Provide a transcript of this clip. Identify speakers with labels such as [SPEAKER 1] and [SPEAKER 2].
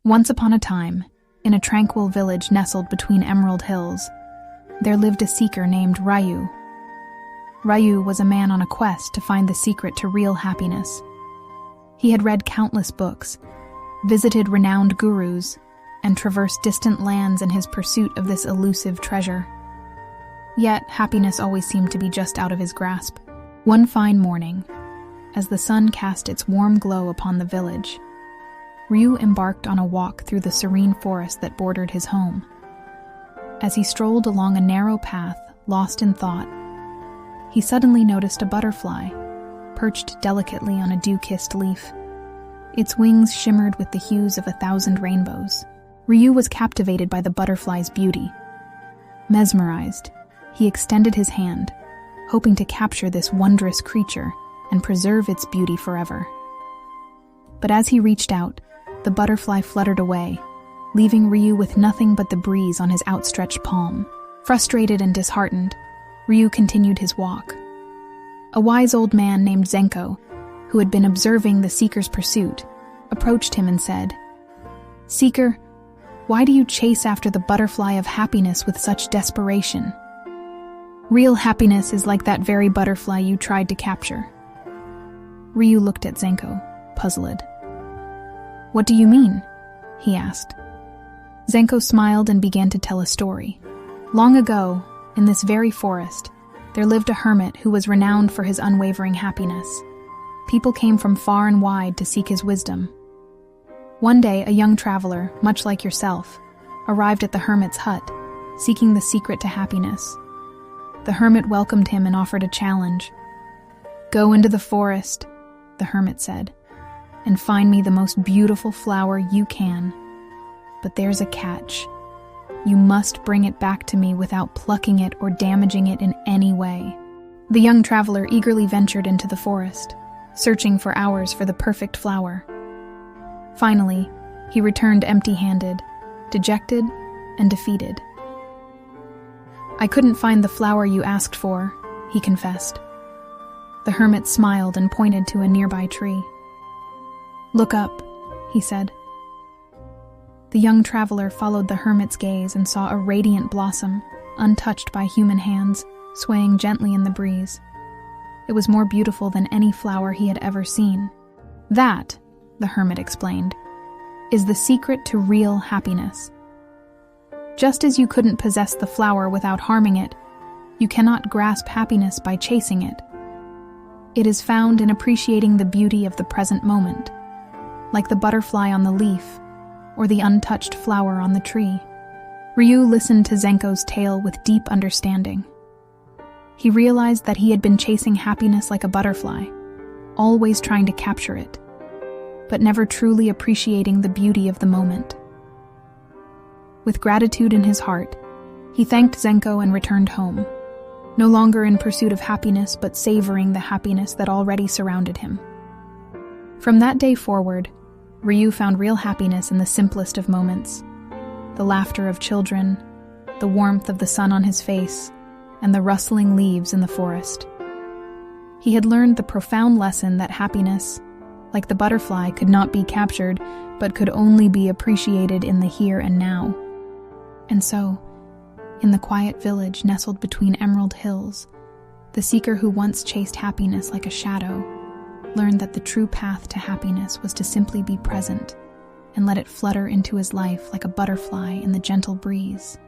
[SPEAKER 1] Once upon a time, in a tranquil village nestled between emerald hills, there lived a seeker named Ryu. Ryu was a man on a quest to find the secret to real happiness. He had read countless books, visited renowned gurus, and traversed distant lands in his pursuit of this elusive treasure. Yet, happiness always seemed to be just out of his grasp. One fine morning, as the sun cast its warm glow upon the village, Ryu embarked on a walk through the serene forest that bordered his home. As he strolled along a narrow path, lost in thought, he suddenly noticed a butterfly, perched delicately on a dew-kissed leaf. Its wings shimmered with the hues of 1,000 rainbows. Ryu was captivated by the butterfly's beauty. Mesmerized, he extended his hand, hoping to capture this wondrous creature and preserve its beauty forever. But as he reached out, the butterfly fluttered away, leaving Ryu with nothing but the breeze on his outstretched palm. Frustrated and disheartened, Ryu continued his walk. A wise old man named Zenko, who had been observing the seeker's pursuit, approached him and said, "Seeker, why do you chase after the butterfly of happiness with such desperation? Real happiness is like that very butterfly you tried to capture." Ryu looked at Zenko, puzzled. "What do you mean?" he asked. Zenko smiled and began to tell a story. Long ago, in this very forest, there lived a hermit who was renowned for his unwavering happiness. People came from far and wide to seek his wisdom. One day, a young traveler, much like yourself, arrived at the hermit's hut, seeking the secret to happiness. The hermit welcomed him and offered a challenge. "Go into the forest," the hermit said, "and find me the most beautiful flower you can. But there's a catch. You must bring it back to me without plucking it or damaging it in any way." The young traveler eagerly ventured into the forest, searching for hours for the perfect flower. Finally, he returned empty-handed, dejected and defeated. "I couldn't find the flower you asked for," he confessed. The hermit smiled and pointed to a nearby tree. "Look up," he said. The young traveler followed the hermit's gaze and saw a radiant blossom, untouched by human hands, swaying gently in the breeze. It was more beautiful than any flower he had ever seen. "That," the hermit explained, "is the secret to real happiness. Just as you couldn't possess the flower without harming it, you cannot grasp happiness by chasing it. It is found in appreciating the beauty of the present moment, like the butterfly on the leaf or the untouched flower on the tree." Ryu listened to Zenko's tale with deep understanding. He realized that he had been chasing happiness like a butterfly, always trying to capture it, but never truly appreciating the beauty of the moment. With gratitude in his heart, he thanked Zenko and returned home, no longer in pursuit of happiness but savoring the happiness that already surrounded him. From that day forward, Ryu found real happiness in the simplest of moments: the laughter of children, the warmth of the sun on his face, and the rustling leaves in the forest. He had learned the profound lesson that happiness, like the butterfly, could not be captured, but could only be appreciated in the here and now. And so, in the quiet village nestled between emerald hills, the seeker who once chased happiness like a shadow learned that the true path to happiness was to simply be present and let it flutter into his life like a butterfly in the gentle breeze.